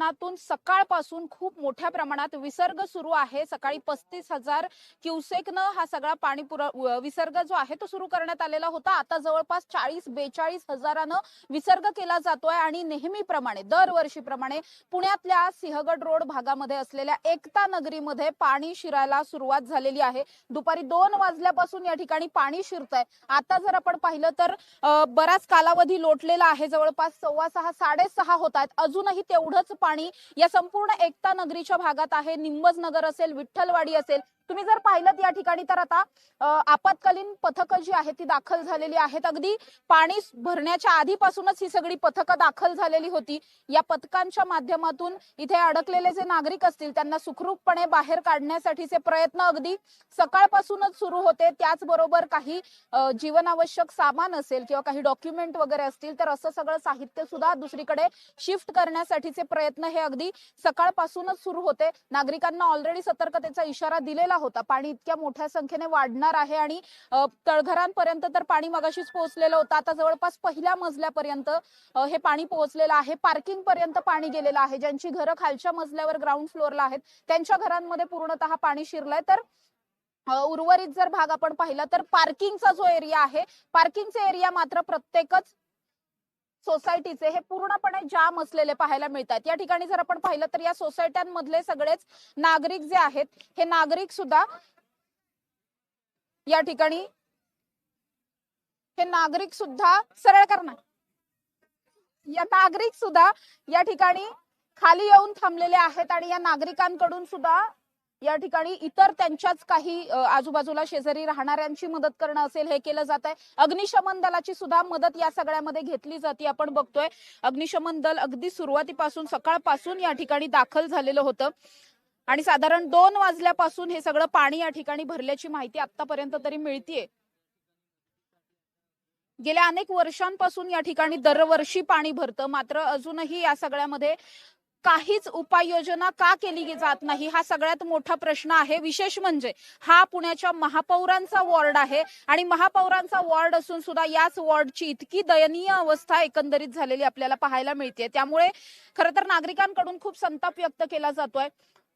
धरणातून सकाळपासून खूप मोठ्या प्रमाणात विसर्ग सुरू आहे। सकाळी 35,000 क्युसेकनं हा सगळा विसर्ग जो आहे तो सुरू करण्यात आलेला होता। आता जवळपास 40-42 हजारानं विसर्ग केला जातोय आणि नेहमीप्रमाणे दरवर्षीप्रमाणे पुण्यातल्या सिंहगड रोड भागामध्ये असलेल्या एकता नगरीमध्ये पाणी शिरायला सुरुवात झालेली आहे। दुपारी 2 वाजल्यापासून या ठिकाणी पाणी शिरतंय। आता जर आपण पाहिलं तर बराच कालावधी लोटलेला आहे, जवळपास 6:15-6:30 होत आहेत। अजूनही तेवढंच पाणी या संपूर्ण एकता नगरीच्या भागात आहे। निंबज नगर असेल, विठ्ठलवाडी असेल, तुम्ही जर पाहिलं या ठिकाणी तर आता आपत्कालीन पथकं जी आहेत ती दाखल झालेली आहेत। अगदी पाणी भरण्याच्या आधीपासूनच ही सगळी पथकं दाखल झालेली होती। या पथकांच्या माध्यमातून इथे अडकलेले जे नागरिक असतील त्यांना सुखरूपपणे बाहेर काढण्यासाठीचे प्रयत्न अगदी सकाळपासूनच सुरू होते। त्याचबरोबर काही जीवनावश्यक सामान असेल किंवा काही डॉक्युमेंट वगैरे असतील तर असं सगळं साहित्य सुद्धा दुसरीकडे शिफ्ट करण्यासाठीचे प्रयत्न हे अगदी सकाळपासूनच सुरू होते। नागरिकांना ऑलरेडी सतर्कतेचा इशारा दिलेला होता। पाणी इतक्या मोठ्या संख्येने वाढणार आहे आणि तळघरांपर्यंत तर पाणी मगाशीच पोहोचलेलं होतं। आता जवळपास पहिल्या मजल्यापर्यंत हे पाणी पोहोचलेलं आहे। पार्किंग पर्यंत पाणी गेलेलं आहे। ज्यांची घरं खालच्या मजल्यावर ग्राउंड फ्लोअरला आहेत त्यांच्या घरांमध्ये पूर्णतः पाणी शिरलंय। तर उर्वरित जर भाग आपण पाहिला तर पार्किंगचा जो एरिया आहे, पार्किंगचे एरिया मात्र प्रत्येकच सोसायटीचे हे पूर्णपणे जाम असलेले पाहायला मिळतात। या ठिकाणी जर आपण पाहिलं तर या सोसायट्यांमधले सगळेच नागरिक जे आहेत हे नागरिक सुद्धा या ठिकाणी सरळ करणार या नागरिक सुद्धा या ठिकाणी खाली येऊन थांबलेले आहेत आणि या नागरिकांकडून सुद्धा या ठिकाणी इतर त्यांच्याच काही आजूबाजूला शेजारी राहणाऱ्यांची मदत करणं असेल हे केलं जात आहे। अग्निशमन दलाची सुद्धा मदत या सगळ्यामध्ये घेतली जाते। आपण बघतोय अग्निशमन दल अगदी सुरुवातीपासून सकाळपासून या ठिकाणी दाखल झालेलं होतं आणि साधारण 2 वाजल्यापासून हे सगळं पाणी या ठिकाणी भरल्याची माहिती आतापर्यंत तरी मिळतीये। गेल्या अनेक वर्षांपासून या ठिकाणी दरवर्षी पाणी भरतं, मात्र अजूनही या सगळ्यामध्ये काहीच उपाययोजना का केली जात नाही हा सगळ्यात मोठा प्रश्न आहे। विशेष म्हणजे हा पुण्याच्या महापौरांचा वॉर्ड आहे आणि महापौरांचा वॉर्ड असून सुद्धा याच वॉर्डची इतकी दयनीय अवस्था एकंदरीत झालेली आपल्याला पाहायला मिळते। त्यामुळे खरं तर नागरिकांकडून खूप संताप व्यक्त केला जातोय।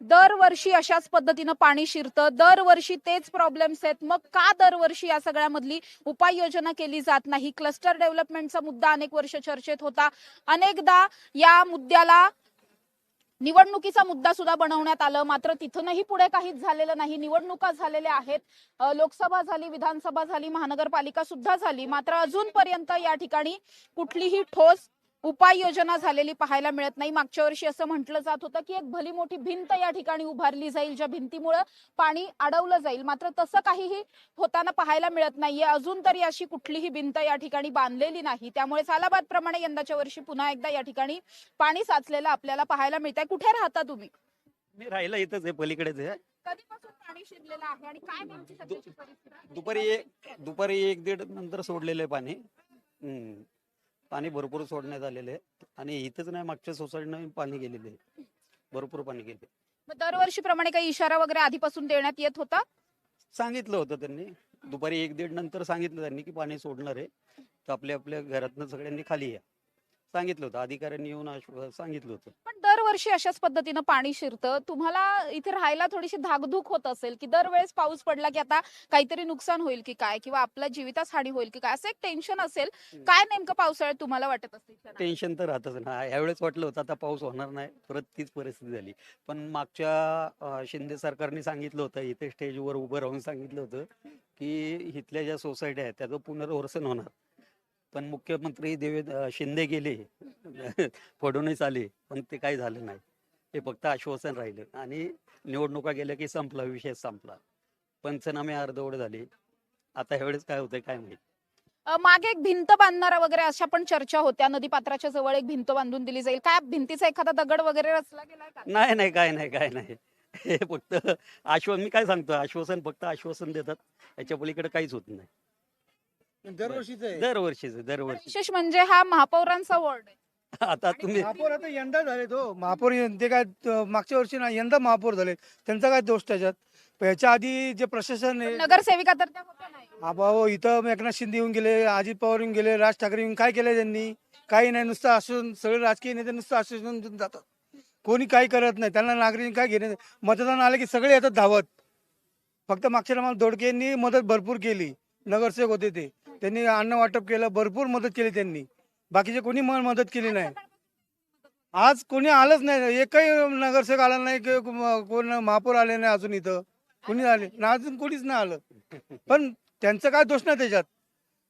दरवर्षी अशाच पद्धतीनं पाणी शिरतं, दरवर्षी तेच प्रॉब्लेम्स आहेत। मग का दरवर्षी या सगळ्यामधली उपाययोजना केली जात नाही? क्लस्टर डेव्हलपमेंटचा मुद्दा अनेक वर्ष चर्चेत होता। अनेकदा या मुद्द्याला निवडणुकीचा मुद्दा सुद्धा बनवण्यात आलं, मात्र तिथूनही पुढे काहीच झालेलं नाही। निवडणुका झालेल्या आहेत, लोकसभा झाली, विधानसभा झाली, महानगरपालिका सुद्धा झाली, मात्र अजूनपर्यंत या ठिकाणी कुठलीही ठोस उपाययोजना झालेली पाहायला मिळत नाही। मागच्या वर्षी असं म्हटलं जात होतं की एक भली मोठी भिंत या ठिकाणी उभारली जाईल, ज्या भिंतीमुळे पाणी अडवलं जाईल, मात्र तसं काहीही होताना पाहायला मिळत नाहीये। अजून तरी अशी कुठलीही भिंत या ठिकाणी बांधलेली नाही। त्यामुळे सालाबाद प्रमाणे यंदाच्या वर्षी पुन्हा एकदा या ठिकाणी पाणी साचलेलं आपल्याला पाहायला मिळतंय। कुठे राहता तुम्ही? मी राहिला इथंच आहे, पलीकडेच आहे। कधीपासून पाणी शिरलेलं आहे आणि काय नेमकी सध्याची परिस्थिती? दुपारी 1-1:30 नंतर सोडलेलं आहे पाणी। पाणी भरपूर सोडण्यात आलेलं आहे आणि इथंच नाही, मागच्या सोसायटीनं पाणी गेलेलं आहे, भरपूर पाणी गेले। मग दरवर्षीप्रमाणे काही इशारा वगैरे आधीपासून देण्यात येत होता? सांगितलं होतं त्यांनी, दुपारी 1-1:30 नंतर सांगितलं त्यांनी की पाणी सोडणार आहे, तर आपल्या आपल्या घरातनं सगळ्यांनी खाली या सांगितलं होतं। अधिकाऱ्यांनी येऊन सांगितलं होतं। पण दरवर्षी अशाच पद्धतीनं पाणी शिरतं, तुम्हाला इथे राहायला थोडीशी धाकधूक होत असेल की दरवेळेस पाऊस पडला की आता काहीतरी नुकसान होईल की काय, किंवा आपल्या जीवितास हानी होईल की काय, असं एक टेन्शन असेल। काय नेमकं पावसाळ्यात तुम्हाला वाटत असेल? टेन्शन तर राहतच ना। यावेळेस वाटलं होतं आता पाऊस होणार नाही, परत तीच परिस्थिती झाली। पण मागच्या शिंदे सरकारने सांगितलं होतं, इथे स्टेजवर उभं राहून सांगितलं होतं की इथल्या ज्या सोसायटी आहेत त्याचं पुनर्वसन होणार। पण मुख्यमंत्री शिंदे गेले, फडणवीस आले, पण ते काही झालं नाही। ते फक्त आश्वासन राहिलं आणि निवडणुका गेल्या की संपला, विषय संपला, पंचनामे अर्धवट झाले। आता ह्यावेळेस काय होतंय काय माहिती। मागे एक भिंत बांधणारा वगैरे अशा पण चर्चा होत्या, नदीपात्राच्या जवळ एक भिंत बांधून दिली जाईल, काय भिंतीचा एखादा दगड वगैरे रचला गेलाय का? नाही, काय नाही। हे फक्त मी काय सांगतो, आश्वासन, फक्त आश्वासन देतात, याच्या पलीकडे काहीच होत नाही। दरवर्षीच विशेष म्हणजे हा महापौरांचा वॉर्ड आहे। आता तुम्ही महापौर आता यंदा झाले तो महापौर, ते काय मागच्या वर्षी ना, यंदा महापौर झाले, त्यांचा काय दोष त्याच्यात? याच्या आधी जे प्रशासन आहे, नगरसेविका तर त्या होत्या नाही? भाऊ इथं एकनाथ शिंदे येऊन गेले, अजित पवार येऊन गेले, राज ठाकरे येऊन काय केलं त्यांनी? काही नाही, नुसतं आश्वासन, सगळे राजकीय नेते नुसतं आश्वासन देऊन जातात, कोणी काही करत नाही, त्यांना नागरिक काय घेणे. मतदान आलं की सगळे येतात धावत. फक्त मागच्या टायमाला दोडकेंनी मदत भरपूर केली, नगरसेवक होते ते, त्यांनी अन्न वाटप केलं, भरपूर मदत केली त्यांनी. बाकीचे कोणी मदत केली नाही. आज कोणी आलंच नाही, एकही नगरसेवक आला नाही, की कोण महापौर आले नाही अजून इथं, कोणी आले ना, अजून कोणीच नाही आलं. पण त्यांचं काय दोष नाही त्याच्यात,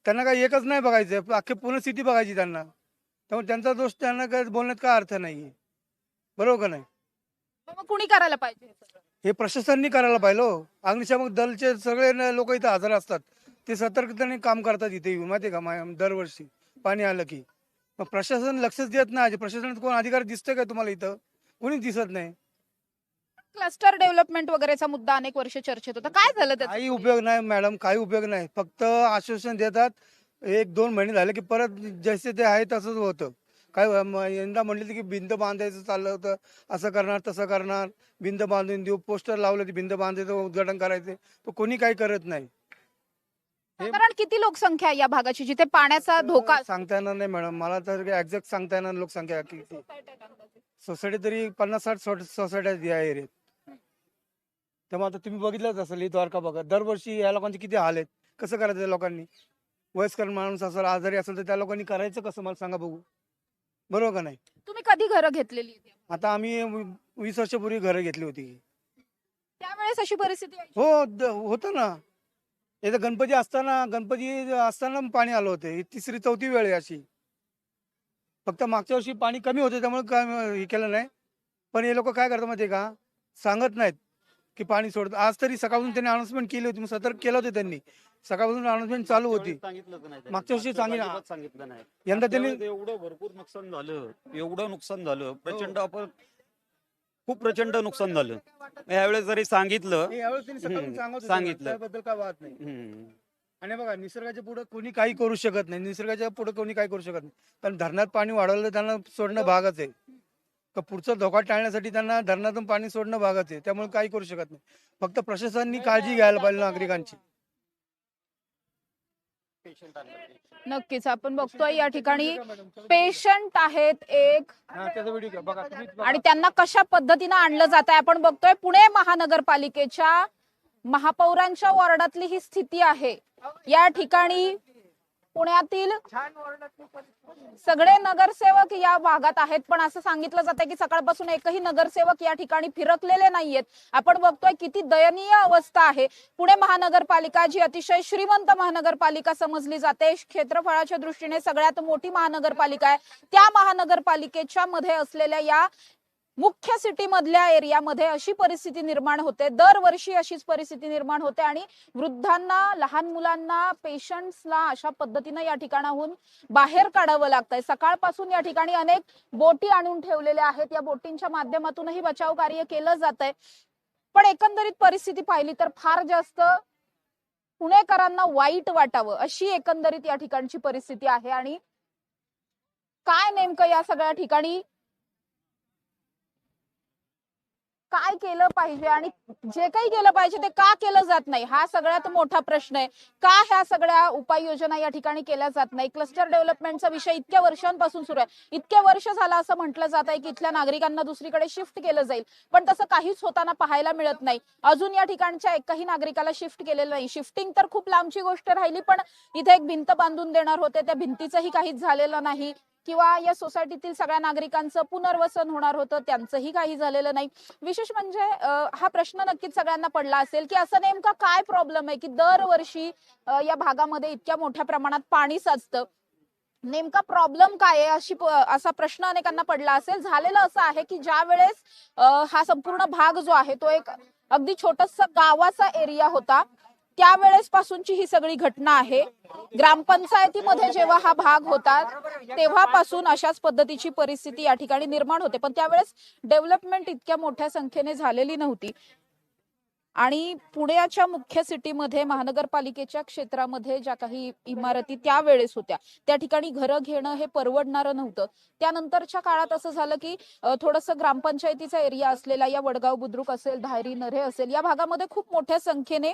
त्यांना काय एकच नाही बघायचं, अख्खी पूर्ण सिटी बघायची त्यांना. त्यामुळे त्यांचा दोष त्यांना काय बोलण्यात काय अर्थ नाहीये. बरोबर का नाही? मग कुणी करायला पाहिजे हे सगळं? हे प्रशासनाने करायला पाहिजे हो. अग्निशामक दलचे सगळे लोक इथं हजर असतात, ते सतर्कतेने काम करतात इथे येऊन, माहिती का दरवर्षी पाणी आलं की. मग प्रशासन लक्षच देत नाही. प्रशासनात कोण अधिकारी दिसतंय का तुम्हाला इथं? कोणीच दिसत नाही. क्लस्टर डेव्हलपमेंट वगैरेचा मुद्दा अनेक वर्ष चर्चेत होता, काय झालं त्याचा? काही उपयोग नाही मॅडम, काही उपयोग नाही. फक्त आश्वासन देतात, 1-2 महिने झाले की परत जसे ते आहे तसंच होतं. काय यंदा म्हणले की भिंत बांधायचं चाललं होतं, असं करणार तसं करणार, भिंत बांधून देऊ, पोस्टर लावलं की भिंत बांधायचं उद्घाटन करायचं, तर कोणी काही करत नाही. साधारण किती लोकसंख्या आहे या भागाची जिथे पाण्याचा धोका सांगता येणार नाही मॅडम, मला तर एक्झॅक्ट सांगता येणार लोकसंख्या किती. सोसायटी तरी 50-60 सोसायट्या आहेत या एरियात. त्यामुळे आता तुम्ही बघितलंच असेल, ही द्वारका बघा, दरवर्षी या लोकांचे किती हाल आहेत. कसं करायचं त्या लोकांनी? वयस्कर माणूस असेल, आजारी असेल, तर त्या लोकांनी करायचं कसं, मला सांगा बघू. बरोबर का नाही? तुम्ही कधी घरं घेतलेली आहेत? आता आम्ही 20 वर्षापूर्वी घरं घेतली होती. त्यावेळेस अशी परिस्थिती आहे? हो, होतं ना. इथं गणपती असताना पाणी आलं होतं. ही 3री-4थी वेळ आहे अशी. फक्त मागच्या वर्षी पाणी कमी होतं, त्यामुळे काय हे केलं नाही. पण हे लोक काय करतात माहिती आहे का, सांगत नाहीत की पाणी सोडत. आज तरी सकाळपासून त्यांनी अनाउन्समेंट केली होती, सतर्क केलं होतं त्यांनी. सकाळपासून अनाउन्समेंट चालू होती. मागच्या वर्षी सांगितलं नाही. यंदा त्यांनी एवढं भरपूर नुकसान झालं, एवढं नुकसान झालं, प्रचंड खूप प्रचंड नुकसान झालं. यावेळेस जरी सांगितलं, यावेळेस त्यांनी सकाळून सांगितलं, सांगितलं. त्याबद्दल काय वाद नाही. आणि बघा, निसर्गाच्या पुढे कोणी काही करू शकत नाही. निसर्गाच्या पुढे कोणी काही करू शकत नाही. कारण धरणात पाणी वाढवलं, त्यांना सोडणं भागच आहे. का पुढचा धोका टाळण्यासाठी त्यांना धरणातून पाणी सोडणं भागच आहे. त्यामुळे काही करू शकत नाही. फक्त प्रशासनाने काळजी घ्यायला पाहिजे नागरिकांची. नक्कीच आपण बघतोय या ठिकाणी पेशंट आहेत एक, त्याचा व्हिडिओ बघा तुम्ही. आणि त्यांना कशा पद्धतीनं आणलं जात आहे आपण बघतोय. पुणे महानगरपालिकेच्या महापौरांच्या वॉर्डातली ही स्थिती आहे. या ठिकाणी पुण्यातील सगळे नगरसेवक या भागात आहेत, पण असं सांगितलं जातंय की सकाळपासून एकही नगरसेवक या ठिकाणी फिरकलेले नाहीयेत. आपण बघतोय किती दयनीय अवस्था आहे. पुणे महानगरपालिका जी अतिशय श्रीमंत महानगरपालिका समजली जाते, क्षेत्रफळाच्या दृष्टीने सगळ्यात मोठी महानगरपालिका आहे, त्या महानगरपालिकेच्या मध्ये असलेल्या या मुख्य सिटी मधल्या एरियामध्ये अशी परिस्थिती निर्माण होते. दरवर्षी अशीच परिस्थिती निर्माण होते आणि वृद्धांना, लहान मुलांना, पेशंट्सला अशा पद्धतीने या ठिकाणाहून बाहेर काढावं लागतंय. सकाळपासून या ठिकाणी अनेक बोटी आणून ठेवलेल्या आहेत. या बोटींच्या माध्यमातूनही बचाव कार्य केलं जातंय. पण एकंदरीत परिस्थिती पाहिली तर फार जास्त पुणेकरांना वाईट वाटावं अशी एकंदरीत या ठिकाणची परिस्थिती आहे. आणि काय नेमकं या सगळ्या ठिकाणी काय केलं पाहिजे आणि जे काही केलं पाहिजे ते का केलं जात नाही, हा सगळ्यात मोठा प्रश्न आहे. का ह्या सगळ्या उपाययोजना या ठिकाणी केल्या जात नाही? क्लस्टर डेव्हलपमेंटचा विषय इतक्या वर्षांपासून सुरू आहे. इतके वर्ष झालं असं म्हटलं जात आहे की इथल्या नागरिकांना दुसरीकडे शिफ्ट केलं जाईल, पण तसं काहीच होताना पाहायला मिळत नाही. अजून या ठिकाणच्या एकही नागरिकाला शिफ्ट केलेलं नाही. शिफ्टिंग तर खूप लांबची गोष्ट राहिली, पण इथे एक भिंत बांधून देणार होते, त्या भिंतीचंही काहीच झालेलं नाही. किंवा या सोसायटीतील सगळ्या नागरिकांचं पुनर्वसन होणार होतं, त्यांचंही काही झालेलं नाही. विशेष म्हणजे हा प्रश्न नक्कीच सगळ्यांना पडला असेल की असं नेमका काय प्रॉब्लेम आहे की दरवर्षी या भागामध्ये इतक्या मोठ्या प्रमाणात पाणी साचतं. नेमका प्रॉब्लेम काय आहे असा प्रश्न अनेकांना पडला असेल. झालेलं असं आहे की ज्या वेळेस हा संपूर्ण भाग जो आहे तो एक अगदी छोटासा गावाचा एरिया होता, त्यावेळेस पासूनची ही सगळी घटना आहे. ग्रामपंचायतीमध्ये जेव्हा हा भाग होता तेव्हापासून अशाच पद्धतीची परिस्थिती या ठिकाणी निर्माण होते, पण त्यावेळेस डेव्हलपमेंट इतक्या मोठ्या संख्येने झालेली नव्हती. आणि पुण्याच्या मुख्य सिटीमध्ये महानगरपालिकेच्या क्षेत्रामध्ये ज्या काही इमारती त्यावेळेस होत्या त्या ठिकाणी घरं घेणं हे परवडणारं नव्हतं. त्यानंतरच्या काळात असं झालं की थोडंसं ग्रामपंचायतीचा एरिया असलेला या वडगाव बुद्रुक असेल, धायरी, नरे असेल, या भागामध्ये खूप मोठ्या संख्येने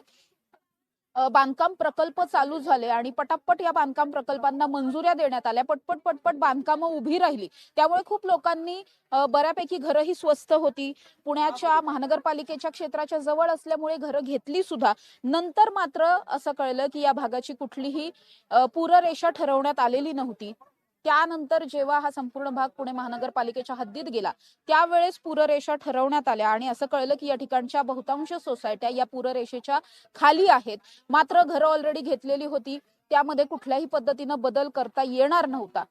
बांधकाम प्रकल्प चालू झाले आणि पटापट या बांधकाम प्रकल्पांना मंजुऱ्या देण्यात आल्या, पटपट पटपट बांधकामं उभी राहिली. त्यामुळे खूप लोकांनी बऱ्यापैकी घरं ही स्वस्त होती. पुण्याच्या महानगरपालिकेच्या क्षेत्राच्या जवळ असल्यामुळे घरं घेतली सुद्धा. नंतर मात्र असं कळलं की या भागाची कुठलीही पूररेषा ठरवण्यात आलेली नव्हती. त्यानंतर जेव्हा हा संपूर्ण भाग पुणे महानगरपालिकेच्या हद्दीत गेला त्यावेळेस पूररेषा ठरवण्यात आल्या आणि असं कळलं की या ठिकाणच्या बहुतांश सोसायट्या या पूररेषेच्या खाली आहेत. मात्र घरं ऑलरेडी घेतलेली होती, त्यामध्ये कुठल्याही पद्धतीनं बदल करता येणार नव्हता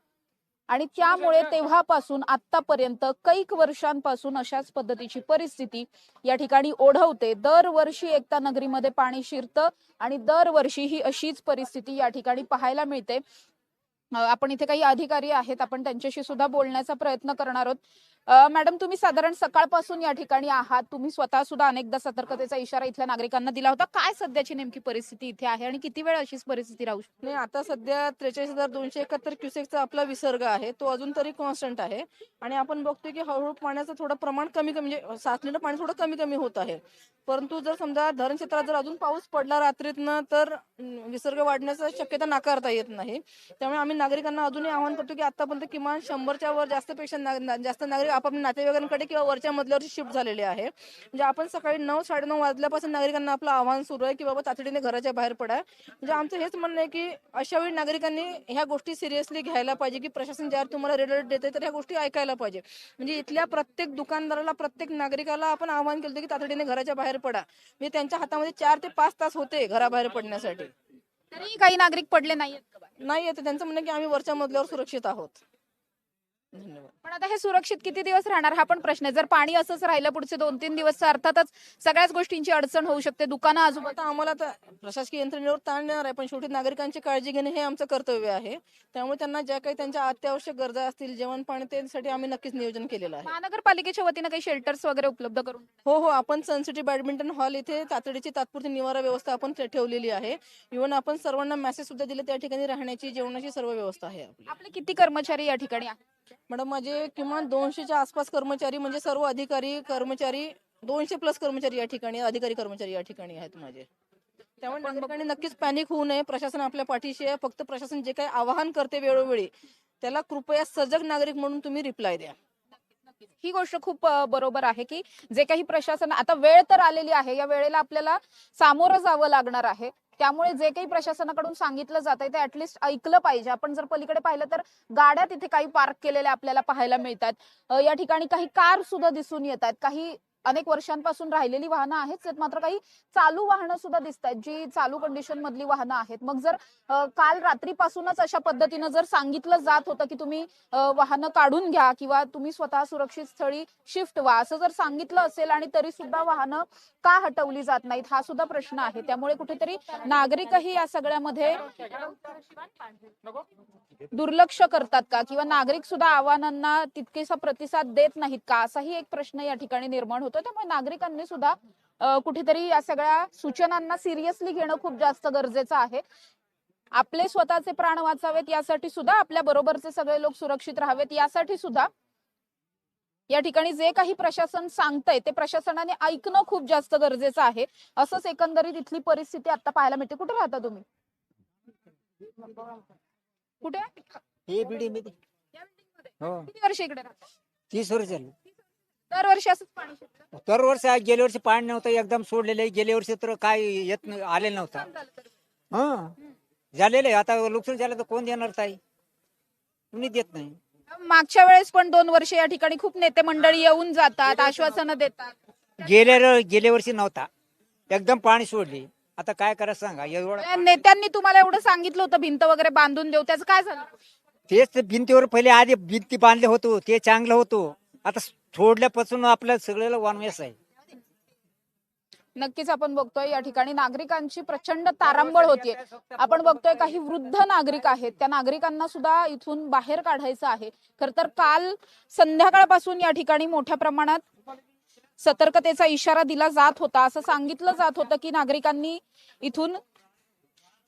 आणि त्यामुळे तेव्हापासून आतापर्यंत कैक वर्षांपासून अशाच पद्धतीची परिस्थिती या ठिकाणी ओढवते. दरवर्षी एकता नगरीमध्ये पाणी शिरतं आणि दरवर्षी ही अशीच परिस्थिती या ठिकाणी पाहायला मिळते. आपण इथे काही अधिकारी आहेत, आपण त्यांच्याशी सुद्धा बोलण्याचा प्रयत्न करणार आहोत. मॅडम, तुम्ही साधारण सकाळपासून या ठिकाणी आहात, तुम्ही स्वतः सुद्धा अनेकदा सतर्कतेचा इशारा इथल्या नागरिकांना दिला होता. काय सध्याची नेमकी परिस्थिती इथे आहे आणि किती वेळ अशीच परिस्थिती राहू शकते? नाही, आता सध्या 43,271 क्युसेकचा आपला विसर्ग आहे, तो अजून तरी कॉन्स्टंट आहे आणि आपण बघतोय की हळूहळू पाण्याचं थोडं प्रमाण कमी कमी म्हणजे साचलेलं पाणी थोडं कमी कमी होत आहे. परंतु जर समजा धरण क्षेत्रात जर अजून पाऊस पडला रात्रीतनं तर विसर्ग वाढण्याची शक्यता नाकारता येत नाही. त्यामुळे आम्ही नागरिकांना अजूनही आवाहन करतो की आतापर्यंत किमान 100च्या वर जास्त नागरिक आपापल्या नातेवाईकांकडे किंवा वरच्या मजल्यावरती शिफ्ट झालेले आहे. म्हणजे आपण सकाळी 9-9:30 वाजल्यापासून नागरिकांना आपलं आवाहन सुरू आहे की बाबा तातडीने घराच्या बाहेर पडा. म्हणजे आमचं हेच म्हणणं आहे की अशा वेळी नागरिकांनी ह्या गोष्टी सिरियसली घ्यायला पाहिजे की प्रशासन ज्यावर तुम्हाला रेड अलर्ट देते तर ह्या गोष्टी ऐकायला पाहिजे. म्हणजे इथल्या प्रत्येक दुकानदाराला, प्रत्येक नागरिकाला आपण आवाहन केलं की तातडीने घराच्या बाहेर पडा. म्हणजे त्यांच्या हातामध्ये 4 ते 5 तास होते घराबाहेर पडण्यासाठी. तरी काही नागरिक पडले नाहीयेत का बाहेर? नाही येते त्यांचं म्हणणं की आम्ही वरच्या मजल्यावर सुरक्षित आहोत. धन्यवाद. पण आता हे सुरक्षित किती दिवस राहणार हा पण प्रश्न आहे. जर पाणी असंच राहिलं पुढचे 2-3 दिवस तर अर्थातच सगळ्याच गोष्टींची अडचण होऊ शकते. दुकानं आजूबाजू आता आम्हाला तर प्रशासकीय यंत्रणेवर ताण येणार आहे, पण शेवटी नागरिकांची काळजी घेणे हे आमचं कर्तव्य आहे. त्यामुळे त्यांना ज्या काही त्यांच्या अत्यावश्यक गरजा असतील, जेवण पाणी, त्यासाठी आम्ही नक्कीच नियोजन केलेलं आहे. महानगरपालिकेच्या वतीनं काही शेल्टर्स वगैरे उपलब्ध करून हो, आपण सनसिटी बॅडमिंटन हॉल इथे तातडीची तात्पुरती निवारा व्यवस्था आपण ठेवलेली आहे. इव्हन आपण सर्वांना मेसेज सुद्धा दिले, त्या ठिकाणी राहण्याची, जेवणाची सर्व व्यवस्था आहे आपली. आपले किती कर्मचारी या ठिकाणी आहेत? मॅडम, माझे किमान 200च्या आसपास कर्मचारी, म्हणजे सर्व अधिकारी कर्मचारी, 200+ कर्मचारी या ठिकाणी, अधिकारी कर्मचारी या ठिकाणी आहेत माझे. त्यामुळे नागरिकांनी नक्कीच पॅनिक होऊ नये. प्रशासन आपल्या पाठीशी आहे. फक्त प्रशासन जे काही आवाहन करते वेळोवेळी त्याला कृपया सजग नागरिक म्हणून तुम्ही रिप्लाय द्या. ही गोष्ट खूप बरोबर आहे की जे काही प्रशासन, आता वेळ तर आलेली आहे, या वेळेला आपल्याला सामोरं जावं लागणार आहे. त्यामुळे जे काही प्रशासनाकडून सांगितलं जात आहे ते ऍटलिस्ट ऐकलं पाहिजे. आपण जर पलीकडे पाहिलं तर गाड्या तिथे काही पार्क केलेल्या आपल्याला पाहायला मिळतात. या ठिकाणी काही कार सुद्धा दिसून येतात. काही अनेक वर्षांपासून राहिलेली वाहनं आहेत, मात्र काही चालू वाहनं सुद्धा दिसत आहेत, जी चालू कंडिशन मधली वाहनं आहेत. मग जर काल रात्रीपासूनच अशा पद्धतीनं जर सांगितलं जात होतं की तुम्ही वाहनं काढून घ्या किंवा तुम्ही स्वतः सुरक्षित स्थळी शिफ्ट व्हा, असं जर सांगितलं असेल आणि तरी सुद्धा वाहनं का हटवली जात नाहीत हा सुद्धा प्रश्न आहे. त्यामुळे कुठेतरी नागरिकही या सगळ्यामध्ये दुर्लक्ष करतात का किंवा नागरिक सुद्धा आव्हानांना तितकेसा प्रतिसाद देत नाहीत का, असाही एक प्रश्न या ठिकाणी निर्माण होतो. त्यामुळे नागरिकांनी सुद्धा कुठेतरी या सगळ्या सूचनांना सिरियसली घेणं खूप जास्त गरजेचं आहे. आपले स्वतःचे प्राण वाचावेत यासाठी सुद्धा, आपल्या बरोबरचे सगळे लोक सुरक्षित राहावेत यासाठी सुद्धा या ठिकाणी जे काही प्रशासन सांगतंय ते प्रशासनाने ऐकणं खूप जास्त गरजेचं आहे. असंच एकंदरीत इथली परिस्थिती आता पाहायला मिळते. कुठे राहता तुम्ही? कुठे? हे बिल्डिंग मध्ये. या बिल्डिंगमध्ये? हो, किती वर्ष इकडे राहता? 30 वर्ष झाली. दरवर्षी असंच पाणी शिरतं? दरवर्षी गेल्या वर्षी पाणी नव्हतं, एकदम सोडलेलं आहे. गेल्या वर्षी तर काय येत आलेलं नव्हतं. हा, झालेलं आहे. आता नुकसान झालं तर कोण देणार ताई? कुणी देत नाही. मागच्या वेळेस पण 2 वर्ष या ठिकाणी खूप नेते मंडळी येऊन जातात, आश्वासनं देतात. गेल्या वर्षी नव्हता, एकदम पाणी सोडली. आता काय करायचं सांगा? एवढं नेत्यांनी तुम्हाला एवढं सांगितलं होतं भिंत वगैरे बांधून देऊ, त्याचं काय झालं? तेच भिंतीवर पहिले आधी भिंती बांधले होतो, ते चांगलं होतं. आता सोडल्यापासून आपल्या सगळ्याला वनवेस आहे. नक्कीच आपण बघतोय या ठिकाणी नागरिकांची प्रचंड तारांबळ होतीये. आपण बघतोय काही वृद्ध नागरिक आहेत, त्या नागरिकांना सुद्धा इथून बाहेर काढायचं आहे. खर तर काल संध्याकाळपासून या ठिकाणी मोठ्या प्रमाणात सतर्कतेचा इशारा दिला जात होता. असं सांगितलं जात होतं की नागरिकांनी इथून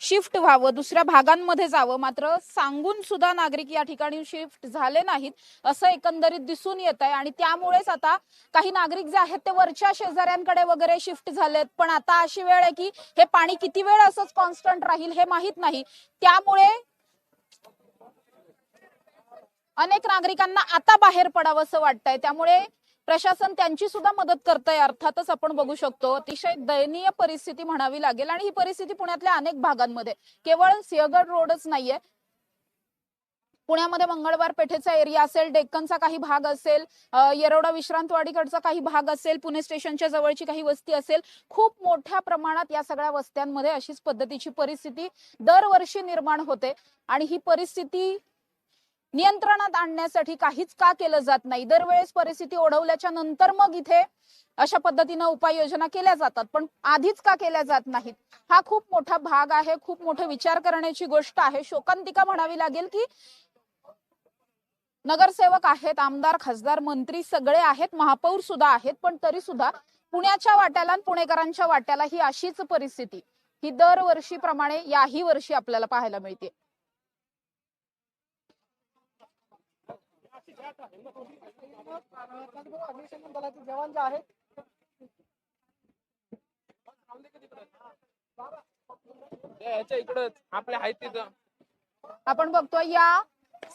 शिफ्ट व्हावं, दुसऱ्या भागांमध्ये जावं, मात्र सांगून सुद्धा नागरिक या ठिकाणी शिफ्ट झाले नाहीत असं एकंदरीत दिसून येत आहे. आणि त्यामुळेच आता काही नागरिक जे आहेत ते वरच्या शेजाऱ्यांकडे वगैरे शिफ्ट झालेत. पण आता अशी वेळ आहे की हे पाणी किती वेळ असंच कॉन्स्टंट राहील हे माहित नाही. त्यामुळे अनेक नागरिकांना आता बाहेर पडावं असं वाटतंय. त्यामुळे प्रशासन त्यांची सुद्धा मदत करतंय. अर्थातच आपण बघू शकतो अतिशय दयनीय परिस्थिती म्हणावी लागेल. आणि ही परिस्थिती पुण्यातल्या अनेक भागांमध्ये, केवळ सिंहगड रोडच नाहीये, पुण्यामध्ये मंगळवार पेठेचा एरिया असेल, डेक्कनचा काही भाग असेल, येरवडा विश्रांतवाडीकडचा काही भाग असेल, पुणे स्टेशनच्या जवळची काही वस्ती असेल, खूप मोठ्या प्रमाणात या सगळ्या वस्त्यांमध्ये अशीच पद्धतीची परिस्थिती दरवर्षी निर्माण होते. आणि ही परिस्थिती नियंत्रणात आणण्यासाठी काहीच का केलं जात नाही. दरवेळेस परिस्थिती ओढवल्याच्या नंतर मग इथे अशा पद्धतीनं उपाययोजना केल्या जातात, पण आधीच का केल्या जात नाहीत. हा खूप मोठा भाग आहे, खूप मोठे विचार करण्याची गोष्ट आहे. शोकांतिका म्हणावी लागेल की नगरसेवक आहेत, आमदार, खासदार, मंत्री सगळे आहेत, महापौर सुद्धा आहेत, पण तरी सुद्धा पुण्याच्या वाट्याला आणि पुणेकरांच्या वाट्याला ही अशीच परिस्थिती ही दरवर्षीप्रमाणे याही वर्षी आपल्याला पाहायला मिळते. जवान जे आहेत इकडं आपल्या आहेत तिथं आपण बघतोय या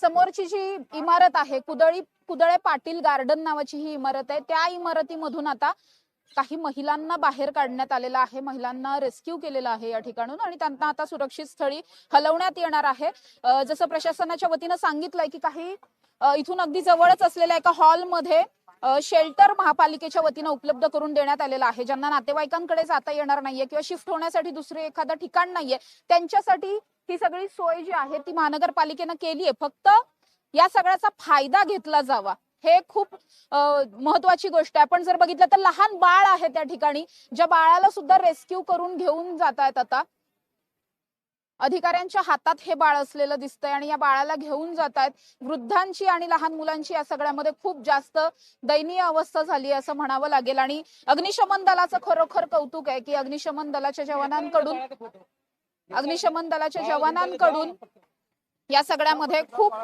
समोरची जी इमारत आहे, कुदळे पाटील गार्डन नावाची ही इमारत आहे. त्या इमारतीमधून आता काही महिलांना बाहेर काढण्यात आलेलं आहे, महिलांना रेस्क्यू केलेलं आहे या ठिकाणून आणि त्यांना आता सुरक्षित स्थळी हलवण्यात येणार आहे. जसं प्रशासनाच्या वतीनं सांगितलंय की काही इथून अगदी जवळच असलेल्या एका हॉलमध्ये शेल्टर महापालिकेच्या वतीनं उपलब्ध करून देण्यात आलेलं आहे. ज्यांना नातेवाईकांकडे जाता येणार नाहीये किंवा शिफ्ट होण्यासाठी दुसरे एखादं ठिकाण नाहीये, त्यांच्यासाठी ही सगळी सोय जी आहे ती महानगरपालिकेनं केली आहे. फक्त या सगळ्याचा फायदा घेतला जावा, हे खूप महत्वाची गोष्ट आहे. आपण जर बघितलं तर लहान बाळ आहे त्या ठिकाणी, ज्या बाळाला सुद्धा रेस्क्यू करून घेऊन जात आहेत. आता अधिकाऱ्यांच्या हातात हे बाळ असलेलं दिसतंय आणि या बाळाला घेऊन जात आहेत. वृद्धांची आणि लहान मुलांची या सगळ्यामध्ये खूप जास्त दयनीय अवस्था झाली असं म्हणावं लागेल. आणि अग्निशमन दलाचं खरोखर कौतुक आहे की अग्निशमन दलाच्या जवानांकडून या सगळ्यामध्ये खूप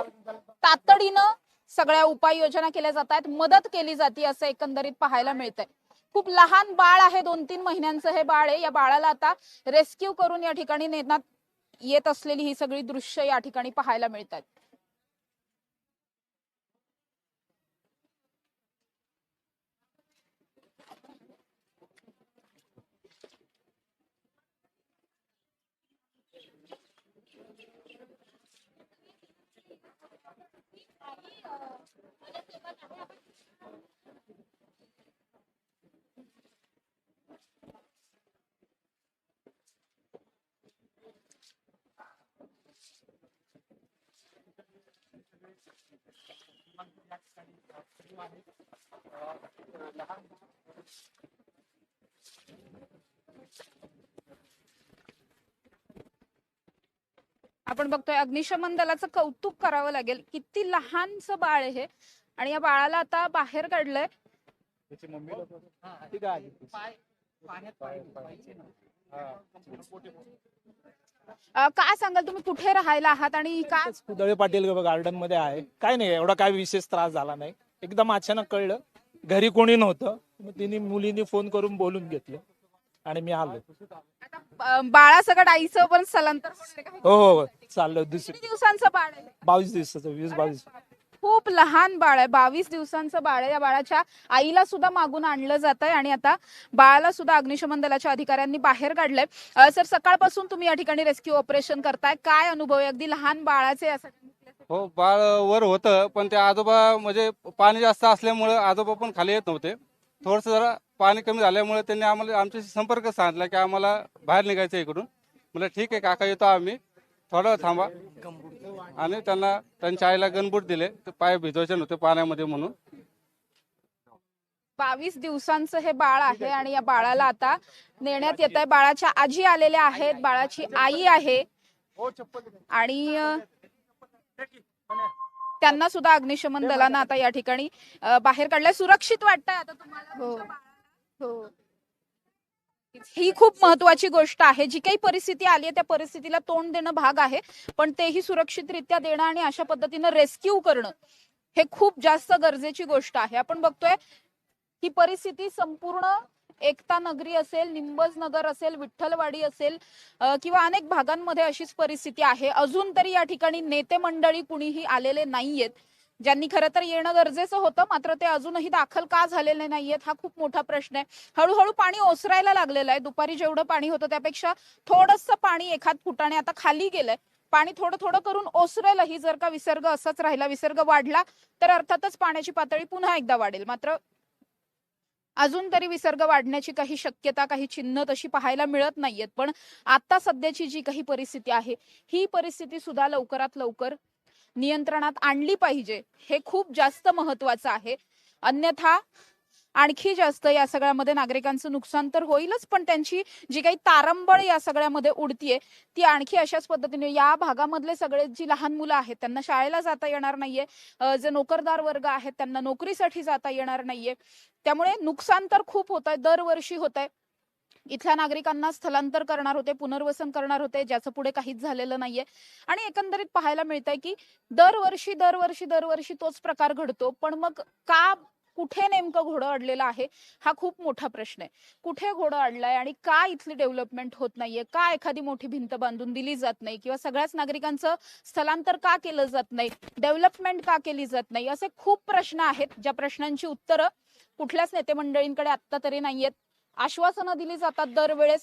तातडीनं सगळ्या उपाययोजना केल्या जात आहेत, मदत केली जाते असं एकंदरीत पाहायला मिळतंय. खूप लहान बाळ आहे, 2-3 महिन्यांचं हे बाळ आहे. या बाळाला आता रेस्क्यू करून या ठिकाणी नेण्यात येत असलेली ही सगळी दृश्य या ठिकाणी पाहायला मिळतात. आपण बघतोय अग्निशमन दलाचं कौतुक करावं लागेल. किती लहानचं बाळ आहे हे आणि या बाळाला आता बाहेर काढलंय. काय सांगाल तुम्ही, कुठे राहायला आहात आणि काय? कुदळे पाटील गार्डन मध्ये आहे. काय नाही, एवढा काय विशेष त्रास झाला नाही. एकदम अचानक कळलं, घरी कोणी नव्हतं, मग तिने मुलीने फोन करून बोलून घेतलं आणि मी आलो. बाळासकट आईचं पण स्थलांतर हो चाललं. किती दिवसांचं बाळ आहे? 22 दिवसाचं, 20-22. खूप लहान बाळ आहे, 22 दिवसांचं बाळ आहे. या बाळाच्या आईला सुद्धा मागून आणलं जात आहे आणि आता बाळाला सुद्धा अग्निशमन दलाच्या अधिकाऱ्यांनी बाहेर काढलंय. सर, सकाळपासून तुम्ही या ठिकाणी रेस्क्यू ऑपरेशन करताय, काय अनुभव आहे? अगदी लहान बाळाचे हो, बाळ वर होतं, पण ते आजोबा म्हणजे पाणी जास्त असल्यामुळे आजोबा पण खाली येत नव्हते. थोडंसं जरा पाणी कमी झाल्यामुळे त्यांनी आम्हाला आमच्याशी संपर्क साधला की आम्हाला बाहेर निघायचं इकडून. म्हणजे ठीक आहे काका, येतो आम्ही, थोडं थांबा. आणि त्यांना त्यांच्या आईला गनबूट दिले, ते पाय भिजवायचे नव्हते पाण्यामध्ये म्हणून. 22 दिवसांचं हे बाळ आहे आणि या बाळाला आता नेण्यात येत आहे. बाळाच्या आजी आलेल्या आहेत, बाळाची आई आहे आणि त्यांना सुद्धा अग्निशमन दलानं आता या ठिकाणी बाहेर काढलंय. सुरक्षित वाटतंय आता तुम्हाला? हो. ही खूप महत्वाची गोष्ट आहे. जी काही परिस्थिती आली आहे त्या परिस्थितीला तोंड देणं भाग आहे, पण तेही सुरक्षितरित्या देणं आणि अशा पद्धतीनं रेस्क्यू करणं हे खूप जास्त गरजेची गोष्ट आहे. आपण बघतोय ही परिस्थिती संपूर्ण एकता नगरी असेल, निंबज नगर असेल, विठ्ठलवाडी असेल किंवा अनेक भागांमध्ये अशीच परिस्थिती आहे. अजून तरी या ठिकाणी नेते मंडळी कुणीही आलेले नाहीयेत, ज्यांनी खरं तर येणं गरजेचं होतं, मात्र ते अजूनही दाखल का झालेले नाहीयेत हा खूप मोठा प्रश्न आहे. हळूहळू पाणी ओसरायला लागलेलं आहे. दुपारी जेवढं पाणी होतं त्यापेक्षा थोडंसं पाणी एखाद फुटाने आता खाली गेलंय. पाणी थोडं थोडं करून ओसरेलही. जर का विसर्ग असाच राहिला, विसर्ग वाढला तर अर्थातच पाण्याची पातळी पुन्हा एकदा वाढेल. मात्र अजून तरी विसर्ग वाढण्याची काही शक्यता, काही चिन्ह तशी पाहायला मिळत नाहीयेत. पण आता सध्याची जी काही परिस्थिती आहे ही परिस्थिती सुद्धा लवकरात लवकर नियंत्रणात आणली पाहिजे, हे खूप जास्त महत्वाचं आहे. अन्यथा आणखी जास्त या सगळ्यामध्ये नागरिकांचं नुकसान तर होईलच, पण त्यांची जी काही तारंबळ या सगळ्यामध्ये उडतीये ती आणखी अशाच पद्धतीने या भागामधले सगळे जी लहान मुलं आहेत त्यांना शाळेला जाता येणार नाहीये, जे नोकरदार वर्ग आहेत त्यांना नोकरीसाठी जाता येणार नाहीये. त्यामुळे नुकसान तर खूप होत आहे, दरवर्षी होत आहे. इथल्या नागरिकांना स्थलांतर करणार होते, पुनर्वसन करणार होते, ज्याचं पुढे काहीच झालेलं नाहीये. आणि एकंदरीत पाहायला मिळतंय की दरवर्षी दरवर्षी दरवर्षी तोच प्रकार घडतो. पण मग का, कुठे नेमकं घोडं अडलेलं आहे हा खूप मोठा प्रश्न आहे. कुठे घोडं अडलंय आणि का इथली डेव्हलपमेंट होत नाहीये, का एखादी मोठी भिंत बांधून दिली जात नाही किंवा सगळ्याच नागरिकांचं स्थलांतर का केलं जात नाही, डेव्हलपमेंट का केली जात नाही, असे खूप प्रश्न आहेत ज्या प्रश्नांची उत्तरं कुठल्याच नेते मंडळींकडे आत्ता तरी नाहीयेत. आश्वासनं दिली जातात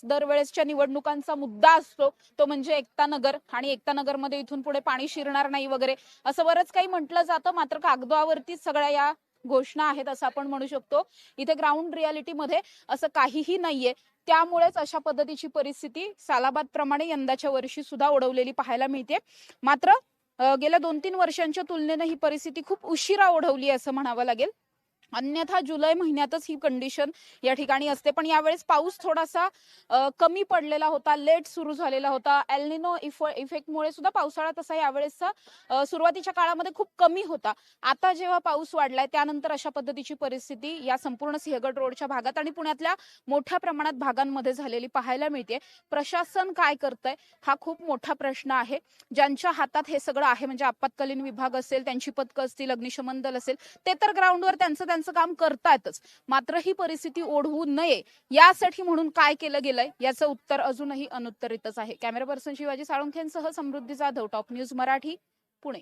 दरवेळेसच्या निवडणुकांचा मुद्दा असतो तो म्हणजे एकता नगर, आणि एकता नगरमध्ये इथून पुढे पाणी शिरणार नाही वगैरे असं बरंच काही म्हटलं जातं. मात्र कागदावरतीच सगळ्या या घोषणा आहेत असं आपण म्हणू शकतो. इथे ग्राउंड रियालिटीमध्ये असं काहीही नाहीये. त्यामुळेच अशा पद्धतीची परिस्थिती सालाबाद प्रमाणे यंदाच्या वर्षी सुद्धा ओढवलेली पाहायला मिळते. मात्र गेल्या 2-3 वर्षांच्या तुलनेने ही परिस्थिती खूप उशिरा ओढवली असं म्हणावं लागेल. अन्यथा जुलै महिन्यातच ही कंडिशन या ठिकाणी असते. पण यावेळेस पाऊस थोडासा कमी पडलेला होता, लेट सुरू झालेला होता. एल निनो इफेक्टमुळे सुद्धा पावसाळा तसा यावेळेसचा सुरुवातीच्या काळामध्ये खूप कमी होता. आता जेव्हा पाऊस वाढलाय त्यानंतर अशा पद्धतीची परिस्थिती या संपूर्ण सिंहगड रोडच्या भागात आणि पुण्यातल्या मोठ्या प्रमाणात भागांमध्ये झालेली पाहायला मिळते. प्रशासन काय करतंय हा खूप मोठा प्रश्न आहे. ज्यांच्या हातात हे सगळं आहे म्हणजे आपत्कालीन विभाग असेल, त्यांची पथकं असतील, अग्निशमन दल असेल, ते तर ग्राउंडवर त्यांचं काम करतायतच. मात्र ही परिस्थिती ओढवू नये यासाठी म्हणून काय केलं गेलंय याचं उत्तर अजूनही अनुत्तरितच आहे. कॅमेरा पर्सन शिवाजी साळुंखेंसह समृद्धी जाधव, टॉप न्यूज मराठी, पुणे.